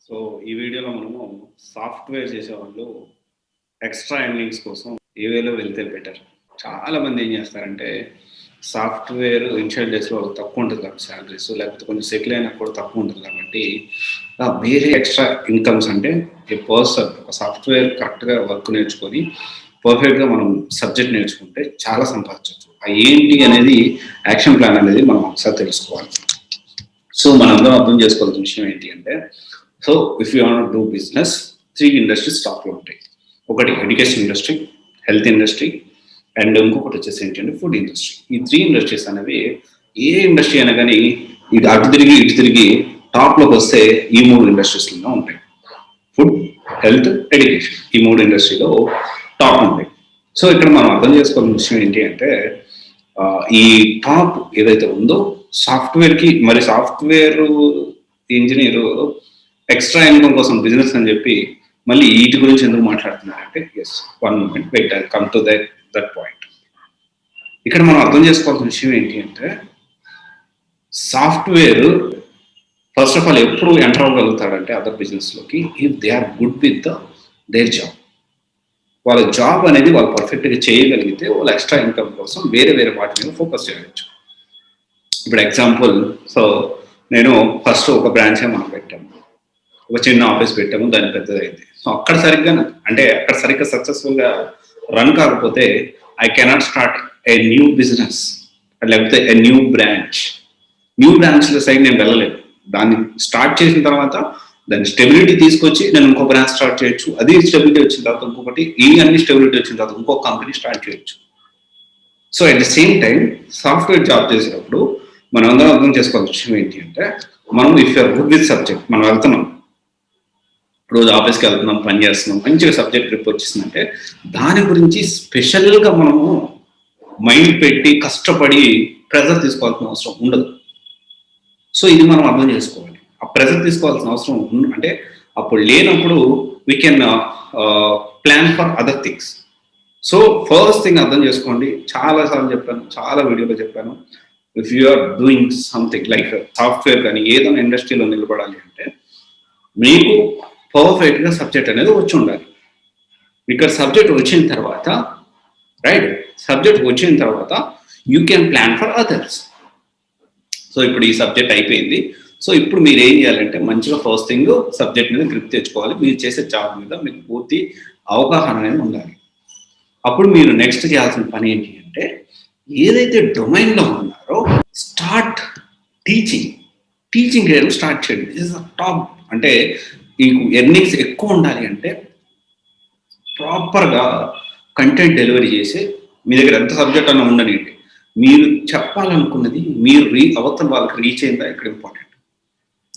So ఈ వీడియోలో మనము సాఫ్ట్వేర్ చేసేవాళ్ళు ఎక్స్ట్రా ఎర్నింగ్స్ కోసం ఏ వేలో వెళ్తే బెటర్. చాలా మంది ఏం చేస్తారంటే సాఫ్ట్వేర్ ఇనిషియల్ డేస్లో తక్కువ ఉంటుంది కాబట్టి శాలరీస్, లేకపోతే కొంచెం సెటిల్ అయినా కూడా తక్కువ ఉంటుంది కాబట్టి వేరే ఎక్స్ట్రా ఇన్కమ్స్ అంటే ఏ పర్సన్ ఒక సాఫ్ట్వేర్ కరెక్ట్గా వర్క్ నేర్చుకొని పర్ఫెక్ట్గా మనం సబ్జెక్ట్ నేర్చుకుంటే చాలా సంపాదించవచ్చు. ఏంటి అనేది యాక్షన్ ప్లాన్ అనేది మనం ఒకసారి తెలుసుకోవాలి. సో మనందరం అర్థం చేసుకోవాల్సిన విషయం ఏంటి అంటే, so if you want do business 3 industries టాప్లో ఉంటాయి. ఒకటి education industry, health industry and ఇంకొకటి వచ్చేసి ఏంటంటే ఫుడ్ ఇండస్ట్రీ. ఈ 3 ఇండస్ట్రీస్ అనేవి ఏ ఇండస్ట్రీ అయినా కానీ ఇది అటు తిరిగి టాప్లోకి వస్తే ఈ 3 ఇండస్ట్రీస్లో ఉంటాయి. ఫుడ్, హెల్త్, ఎడ్యుకేషన్ ఈ 3 ఇండస్ట్రీలో టాప్ ఉంటాయి. సో ఇక్కడ మనం అర్థం చేసుకోవాల్సిన విషయం ఏంటి అంటే, ఈ టాప్ ఏదైతే ఉందో సాఫ్ట్వేర్కి, మరి సాఫ్ట్వేర్ ఇంజనీరు ఎక్స్ట్రా ఇన్కమ్ కోసం బిజినెస్ అని చెప్పి మళ్ళీ వీటి గురించి ఎందుకు మాట్లాడుతున్నారంటే, yes one moment wait, I come to that point. ఇక్కడ మనం అర్థం చేసుకోవాల్సిన విషయం ఏంటి అంటే, సాఫ్ట్వేర్ ఫస్ట్ ఆఫ్ ఆల్ ఎప్పుడు ఎంటర్ అవ్వగలుగుతాడంటే అదర్ బిజినెస్లోకి if they are good with their job. వాళ్ళ జాబ్ అనేది వాళ్ళు పర్ఫెక్ట్గా చేయగలిగితే వాళ్ళు ఎక్స్ట్రా ఇన్కమ్ కోసం వేరే వాటి మీద ఫోకస్ చేయవచ్చు. ఇప్పుడు ఎగ్జాంపుల్, సో నేను ఫస్ట్ ఒక బ్రాంచే మనం పెట్టాము, ఒక చిన్న ఆఫీస్ పెట్టాము, దాని పెద్దదైంది. సో అక్కడ సరిగ్గా సక్సెస్ఫుల్గా రన్ కాకపోతే I cannot start a new business, లేకపోతే ఏ న్యూ బ్రాంచ్ల సైడ్ నేను వెళ్ళలేను. దాన్ని స్టార్ట్ చేసిన తర్వాత దాని స్టెబిలిటీ తీసుకొచ్చి నేను ఇంకో బ్రాంచ్ స్టార్ట్ చేయొచ్చు. అది స్టెబిలిటీ వచ్చిన తర్వాత ఇంకొకటి, అన్ని స్టెబిలిటీ వచ్చిన తర్వాత ఇంకో కంపెనీ స్టార్ట్ చేయొచ్చు. So at the same time software job చేసేటప్పుడు మనం అందరం అర్థం చేసుకోవాల్సిన విషయం ఏంటి అంటే, మనం if you're good with subject, మనం వెళ్తున్నాం రోజు ఆఫీస్కి వెళ్తున్నాం, పని చేస్తున్నాం, మంచిగా సబ్జెక్ట్ రిపోర్ట్ వచ్చిందంటే దాని గురించి స్పెషల్గా మనము మైండ్ పెట్టి కష్టపడి ప్రెజర్ తీసుకోవాల్సిన అవసరం ఉండదు. సో ఇది మనం అర్థం చేసుకోవాలి. ఆ ప్రెజర్ తీసుకోవాల్సిన అవసరం అంటే అప్పుడు లేనప్పుడు we can plan for other things. So first thing అర్థం చేసుకోండి, చాలాసార్లు చెప్పాను, చాలా వీడియోలో చెప్పాను, if you are doing something like software కానీ ఏదైనా ఇండస్ట్రీలో నిలబడాలి అంటే మీకు పర్ఫెక్ట్గా సబ్జెక్ట్ అనేది వచ్చి ఉండాలి. ఇక్కడ సబ్జెక్ట్ వచ్చిన తర్వాత you can plan for others. So ఇప్పుడు ఈ సబ్జెక్ట్ అయిపోయింది. సో ఇప్పుడు మీరు ఏం చేయాలంటే మంచిగా ఫస్ట్ థింగ్ సబ్జెక్ట్ మీద గ్రిప్ తెచ్చుకోవాలి. మీరు చేసే జాబ్ మీద మీకు పూర్తి అవగాహన అనేది ఉండాలి. అప్పుడు మీరు నెక్స్ట్ చేయాల్సిన పని ఏంటి అంటే, ఏదైతే డొమైన్లో ఉన్నారో స్టార్ట్ టీచింగ్ చేయడం స్టార్ట్ చేయండి. This is the top. అంటే మీకు ఎర్నింగ్స్ ఎక్కువ ఉండాలి అంటే ప్రాపర్గా కంటెంట్ డెలివరీ చేసి మీ దగ్గర ఎంత సబ్జెక్ట్ అన్న ఉండనివ్వండి, మీరు చెప్పాలనుకున్నది మీరు అవతల వాళ్ళకి రీచ్ అయిందా ఇక్కడ ఇంపార్టెంట్.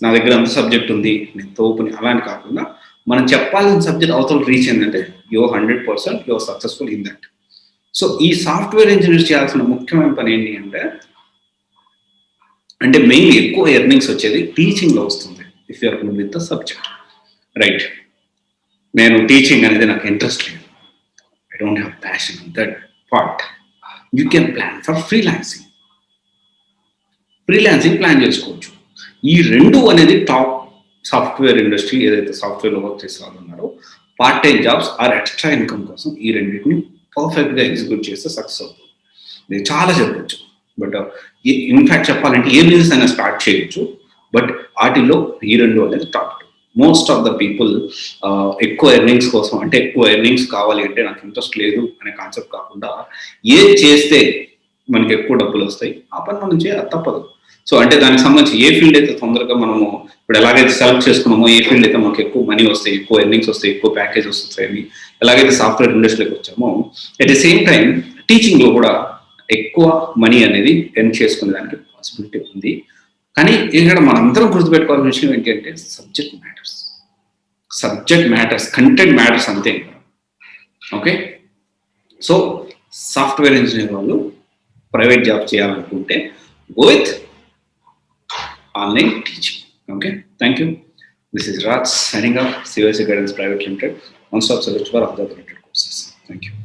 నా దగ్గర అంత సబ్జెక్ట్ ఉంది, నేను తోపుని అలాంటి కాకుండా మనం చెప్పాల్సిన సబ్జెక్ట్ అవతల రీచ్ అయిందంటే your 100% your successful in that. So ఈ సాఫ్ట్వేర్ ఇంజనీర్స్ చేయాల్సిన ముఖ్యమైన పని ఏంటి అంటే మెయిన్ ఎక్కువ ఎర్నింగ్స్ వచ్చేది టీచింగ్లో వస్తుంది. If you're good with the subject, right. నేను టీచింగ్ అనేది నాకు ఇంట్రెస్ట్ లేదు, I don't have passion in that part. You can plan for freelancing plan చేసుకోవచ్చు. ఈ 2 అనేది టాప్ సాఫ్ట్వేర్ ఇండస్ట్రీ ఏదైతే సాఫ్ట్వేర్లో వర్క్ చేసే వాళ్ళు ఉన్నారో part time jobs are extra income కోసం ఈ రెండింటిని పర్ఫెక్ట్గా ఎగ్జిక్యూట్ చేస్తే సక్సెస్ అవుతుంది. నేను చాలా చెప్పచ్చు, బట్ ఇన్ఫ్యాక్ట్ చెప్పాలంటే ఏ బిజినెస్ అయినా స్టార్ట్ చేయొచ్చు, బట్ వాటిలో ఈ 2 అనేది top. Most of the people ఎక్కువ ఎర్నింగ్స్ కోసం, అంటే ఎక్కువ ఎర్నింగ్స్ కావాలి అంటే నాకు ఇంట్రెస్ట్ లేదు అనే కాన్సెప్ట్ కాకుండా ఏం చేస్తే మనకి ఎక్కువ డబ్బులు వస్తాయి ఆ పని మనం చేయాలి, తప్పదు. సో అంటే దానికి సంబంధించి ఏ ఫీల్డ్ అయితే తొందరగా మనము ఇప్పుడు ఎలాగైతే సెలెక్ట్ చేసుకున్నామో, ఏ ఫీల్డ్ అయితే మనకు ఎక్కువ మనీ వస్తాయి, ఎక్కువ ఎర్నింగ్స్ వస్తాయి, ఎక్కువ ప్యాకేజ్ వస్తాయి, ఎలాగైతే సాఫ్ట్వేర్ ఇండస్ట్రీలోకి వచ్చామో అట్ ద సేమ్ టైం టీచింగ్లో కూడా ఎక్కువ మనీ అనేది ఎర్న్ చేసుకునే దానికి పాసిబిలిటీ ఉంది. కానీ ఇక్కడ మనందరం గుర్తుపెట్టుకోవాల్సిన విషయం ఏంటంటే సబ్జెక్ట్ మ్యాటర్స్, కంటెంట్ మ్యాటర్స్ అంతే. ఓకే, సో సాఫ్ట్వేర్ ఇంజనీర్ వాళ్ళు ప్రైవేట్ జాబ్ చేయాలనుకుంటే go with online teaching. Okay, thank you. This is Raj signing off, COSC Guidance Private Limited, one-stop solution for other related courses. Thank you.